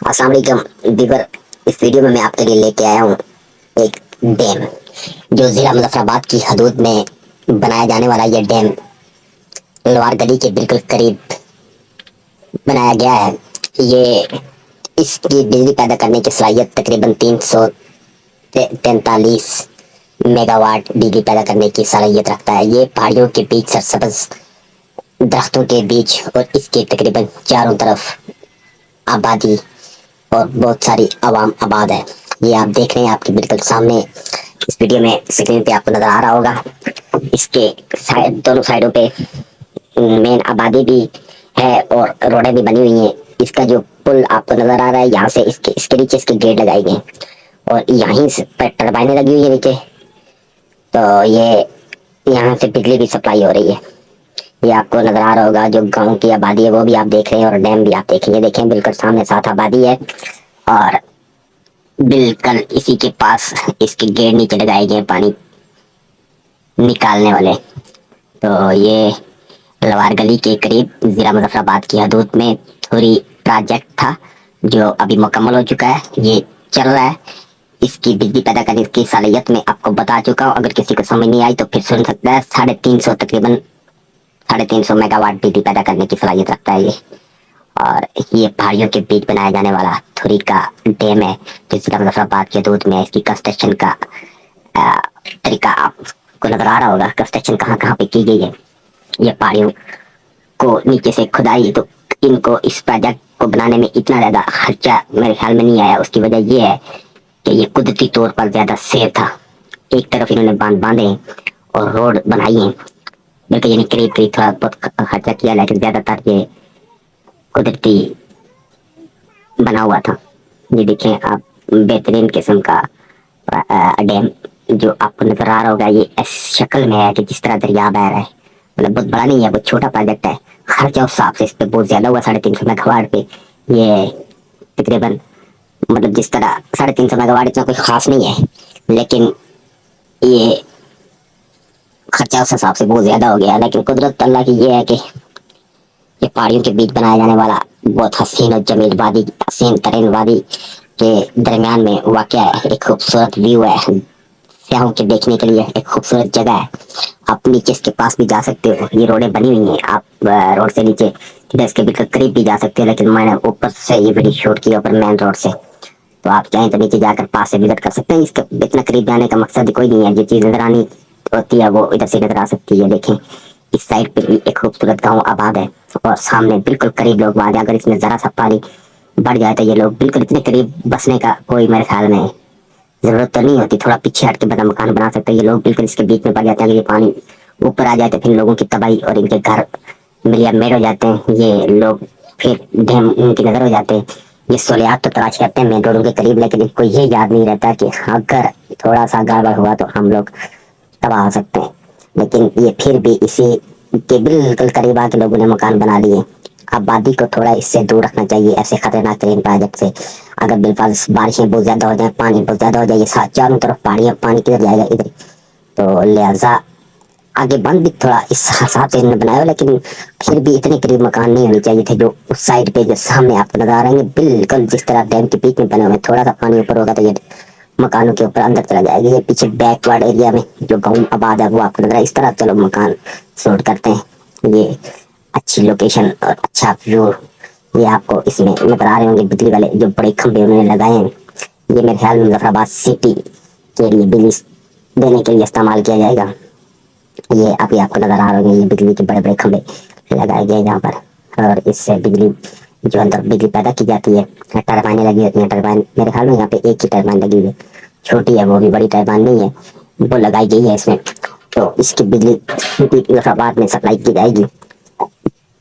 السلام علیکم دیگر، اس ویڈیو میں آپ کے لیے لے کے آیا ہوں ایک ڈیم جو ضلع مظفر آباد کی حدود میں بنایا جانے والا یہ ڈیم لوار گلی کے بالکل قریب بنایا گیا ہے۔ یہ اس کی بجلی پیدا کرنے کی صلاحیت تقریباً 343 میگا واٹ بجلی پیدا کرنے کی صلاحیت رکھتا ہے۔ یہ پہاڑیوں کے بیچ سرسبز درختوں کے بیچ اور اس کے تقریباً چاروں طرف آبادی اور بہت ساری عوام آباد ہے۔ یہ آپ دیکھ رہے ہیں آپ کے بالکل سامنے اس ویڈیو میں اسکرین پہ آپ کو نظر آ رہا ہوگا۔ اس کے دونوں سائڈوں پہ مین آبادی بھی ہے اور روڈیں بھی بنی ہوئی ہیں۔ اس کا جو پل آپ کو نظر آ رہا ہے، یہاں سے اس کے نیچے اس کے گیٹ لگائی گئے اور یہیں سے ٹربائنیں لگی ہوئی ہیں نیچے، تو یہ یہاں سے بجلی بھی سپلائی ہو رہی ہے۔ یہ آپ کو نظر آ رہا ہوگا، جو گاؤں کی آبادی ہے وہ بھی آپ دیکھ رہے ہیں اور ڈیم بھی آپ دیکھیں گے۔ دیکھیں بالکل سامنے ساتھ آبادی ہے اور بالکل اسی کے پاس اس کے گیٹ نیچے لگائے گئے پانی نکالنے والے۔ تو یہ لوار گلی کے قریب ضلع مظفر آباد کی حدود میں تھوڑی پروجیکٹ تھا جو ابھی مکمل ہو چکا ہے، یہ چل رہا ہے۔ اس کی بجلی پیدا کرنے کی صلاحیت میں آپ کو بتا چکا ہوں، اگر کسی کو سمجھ نہیں آئی تو پھر سن سکتا ہے۔ 350 تقریباً 350 میگا واٹ بجلی پیدا کرنے کی صلاحیت رکھتا ہے یہ، اور یہ پہاڑیوں کے بیچ بنایا جانے والا تھوری کا ڈیم ہے جو ضلع مظفر آباد کے حدود میں ہے۔ اس کی کنسٹرکشن کا طریقہ آپ کو نظر آ رہا ہوگا، کنسٹرکشن کہاں کہاں پہ کی گئی ہے۔ یہ پہاڑیوں کو نیچے سے کھدائی، تو ان کو اس پروجیکٹ کو بنانے میں اتنا زیادہ خرچہ میرے خیال میں نہیں آیا۔ اس کی وجہ یہ ہے کہ یہ قدرتی طور پر زیادہ سیف تھا۔ ایک طرف انہوں نے باندھے ہیں اور روڈ بنائی ہیں، بلکہ یعنی قریب قریب تھوڑا بہت خرچہ کیا، لیکن زیادہ تر یہ قدرتی بنا ہوا تھا۔ یہ دیکھیں آپ، بہترین قسم کا ڈیم جو آپ کو نظر آ رہا ہوگا، یہ اس شکل میں ہے کہ جس طرح دریا بہ رہا ہے، مطلب بہت بڑا نہیں ہے، بہت چھوٹا پروجیکٹ ہے۔ خرچہ اس حساب سے اس پہ بہت زیادہ ہوا، 350 میگا واٹ پہ یہ تقریباً، مطلب جس طرح 350 میگا واٹ اتنا کوئی خاص نہیں ہے، لیکن یہ خرچہ اس حساب سے بہت زیادہ ہو گیا۔ لیکن قدرت اللہ کی یہ ہے کہ یہ پہاڑیوں کے بیچ بنایا جانے والا بہت حسین اور جمیل وادی، حسین ترین وادی کے درمیان میں واقع ہے۔ ایک خوبصورت ویو ہے، سیاحوں کے دیکھنے کے لیے ایک خوبصورت جگہ ہے۔ آپ نیچے اس کے پاس بھی جا سکتے ہو، یہ روڈیں بنی ہوئی ہیں، آپ روڈ سے نیچے اس کے بالکل قریب بھی جا سکتے ہو، لیکن میں نے اوپر سے یہ ویڈیو شوٹ کیا اوپر مین روڈ سے، تو آپ چاہیں تو نیچے جا کر پاس سے وزٹ کر سکتے ہیں۔ اس کے اتنا قریب جانے کا مقصد کوئی نہیں ہے، جو چیز نظر آنی ہوتی ہے وہ ادھر سے نظر آ سکتی ہے۔ دیکھیں اس سائڈ پہ بھی ایک خوبصورت گاؤں آباد ہے اور سامنے بالکل قریب لوگ وہاں، اگر اس میں ذرا سا پانی بڑھ جائے تو یہ لوگ بالکل اتنے قریب بسنے کا کوئی میرے خیال میں ضرورت تو نہیں ہوتی، تھوڑا پیچھے ہٹ کے بڑا مکان بنا سکتے ہیں۔ یہ لوگ بالکل اس کے بیچ میں پڑ جاتے ہیں، اگر یہ پانی اوپر آ جائے تو پھر لوگوں کی تباہی اور ان کے گھر ملیا میٹ ہو جاتے ہیں، یہ لوگ پھر ڈیم ان کی نظر ہو جاتے ہیں۔ یہ سہولیات تو تلاش کرتے ہیں مین روڈوں کے قریب، لیکن ان کو یہ یاد نہیں رہتا کہ اگر تھوڑا سا گڑبڑ ہوا تو ہم لوگ تباہ ہو سکتے ہیں۔ لیکن یہ پھر بھی اسی کے بالکل قریب آ کے لوگوں نے مکان بنا لیے۔ آبادی کو تھوڑا اس سے دور رکھنا چاہیے، ایسے خطرناک ترین پروجیکٹ سے۔ اگر بالفرض بارشیں بہت زیادہ ہو جائیں، پانی بہت زیادہ ہو جائے، یہ چاروں طرف پانی کدھر جائے گا؟ ادھر، تو لہذا آگے بند بھی تھوڑا اس حساب سے انہوں نے بنایا، لیکن پھر بھی اتنے قریب مکان نہیں ہونے چاہیے تھے۔ جو اس سائڈ پہ جو سامنے آپ کو نظر آ رہے ہیں بالکل جس طرح ڈیم کے بیچ میں بنے ہوئے، تھوڑا سا پانی اوپر ہوگا تو یہ مکانوں کے اوپر اندر چلا جائے گا۔ یہ پیچھے بیک وارڈ ایریا میں جو گاؤں آباد ہے وہ آپ کو نظر اس طرح چلو مکان شوٹ کرتے ہیں۔ یہ اچھی لوکیشن اور اچھا ویو یہ آپ کو اس میں نظر آ رہے ہوں گے۔ بجلی والے جو بڑے کھمبے انہوں نے لگائے ہیں، یہ میرے خیال میں مظفر آباد سٹی کے لیے بجلی دینے کے لیے استعمال کیا جائے گا۔ یہ ابھی آپ کو نظر آ رہے ہیں، یہ بجلی کے بڑے بڑے کھمبے لگائے گئے یہاں پر، اور اس سے بجلی جو اندر بجلی پیدا کی جاتی ہے، ٹربائنیں لگی ہوتی ہیں۔ ٹربائن میرے خیال میں یہاں پہ ایک ہی ٹربائن لگی ہوئی ہے، چھوٹی ہے، وہ بھی بڑی ٹربائن نہیں ہے، وہ لگائی گئی ہے اس میں، تو اس کی بجلی مظفر آباد میں سپلائی کی جائے گی۔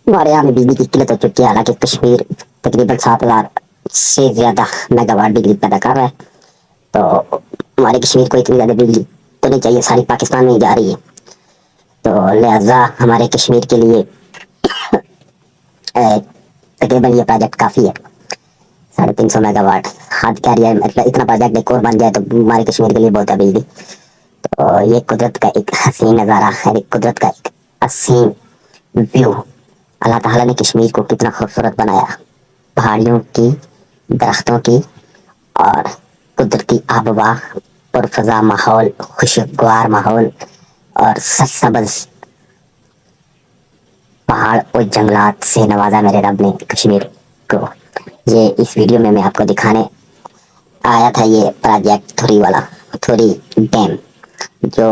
ہمارے یہاں میں بجلی کی قلت ہو چکی ہے، حالانکہ کشمیر تقریباً 7,000 سے زیادہ میگا واٹ بجلی پیدا کر رہا ہے، تو ہمارے کشمیر کو اتنی زیادہ بجلی تو نہیں چاہیے، ساری پاکستان میں جا رہی ہے، تو لہذا ہمارے کشمیر کے لیے تقریباً یہ پروجیکٹ کافی ہے۔ 350 میگا واٹ حد کہہ رہی ہے، مطلب اتنا پروجیکٹ ایک اور بن جائے تو ہمارے کشمیر کے لیے بہت ہے بجلی۔ تو یہ قدرت کا ایک حسین نظارہ ہے، قدرت کا ایک حسین ویو۔ اللہ تعالیٰ نے کشمیر کو کتنا خوبصورت بنایا، پہاڑیوں کی درختوں کی اور قدرتی آب و ہوا، پرفضا ماحول، خوشگوار ماحول اور سرسبز پہاڑ اور جنگلات سے نوازا میرے رب نے کشمیر کو۔ یہ اس ویڈیو میں آپ کو دکھانے آیا تھا یہ پروجیکٹ تھوری والا، تھوری ڈیم، جو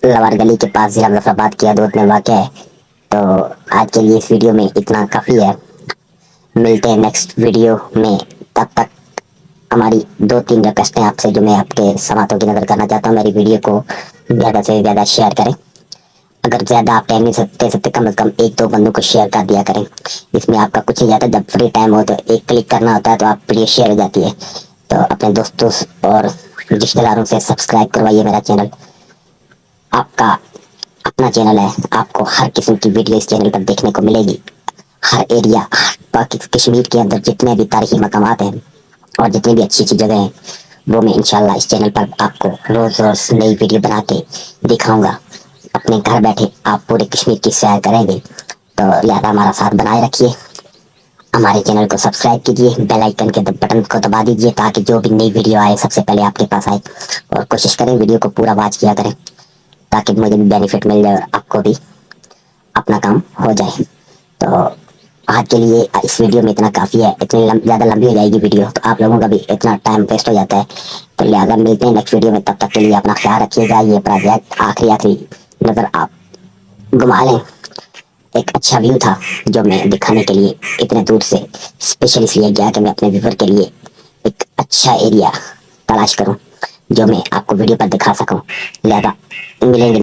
لوار گلی کے پاس ضلع مظفر آباد کی حدود میں واقع ہے۔ تو آج کے لیے اس ویڈیو میں اتنا کافی ہے، ملتے ہیں نیکسٹ ویڈیو میں، تب تک ہماری 2-3 ریکویسٹ ہیں آپ سے جو میں آپ کے سماعتوں کی نظر کرنا چاہتا ہوں۔ میری ویڈیو کو زیادہ سے زیادہ شیئر کریں، اگر زیادہ آپ ٹائم نہیں دے سکتے کم از کم 1-2 بندوں کو شیئر کر دیا کریں۔ اس میں آپ کا کچھ نہیں جاتا، جب فری ٹائم ہو تو ایک کلک کرنا ہوتا ہے تو آپ ویڈیو شیئر ہو جاتی ہے۔ تو اپنے دوستوں اور رشتہ داروں سے سبسکرائب کروائیے میرا چینل، آپ کا اپنا چینل ہے، آپ کو ہر قسم کی ویڈیو اس چینل پر دیکھنے کو ملے گی۔ ہر ایریا کشمیر کے اندر جتنے بھی تاریخی مقامات ہیں اور جتنی بھی اچھی اچھی جگہ ہیں، وہ میں انشاءاللہ اس چینل پر آپ کو روز روز نئی ویڈیو بنا کے دکھاؤں گا۔ اپنے گھر بیٹھے آپ پورے کشمیر کی سیر کریں گے، تو لہٰذا ہمارا ساتھ بنائے رکھیے، ہمارے چینل کو سبسکرائب کیجیے، بیل آئیکن کے بٹن کو دبا دیجیے تاکہ جو بھی نئی ویڈیو آئے سب سے پہلے آپ کے پاس آئے، اور کوشش کریں ویڈیو کو پورا واچ کیا کریں تاکہ مجھے بھی بینیفٹ مل جائے اور آپ کو بھی اپنا کام ہو جائے۔ تو آج کے لیے اس ویڈیو میں اتنا کافی ہے، اتنی زیادہ لمبی ہو جائے گی ویڈیو تو آپ لوگوں کا بھی اتنا ٹائم ویسٹ ہو جاتا ہے، تو لہٰذا ملتے ہیں نیکسٹ ویڈیو میں، تب تک کے لیے اپنا خیال رکھیے گا۔ یہ پروجیکٹ آخری نظر آپ گھما لیں، ایک اچھا ویو تھا جو میں دکھانے کے لیے اتنے دور سے اسپیشل اس لیے گیا کہ میں اپنے ویور کے لیے ایک اچھا ایریا تلاش کروں جو میں آپ کو ویڈیو پر دکھا سکوں، لہٰذا ملیں گے۔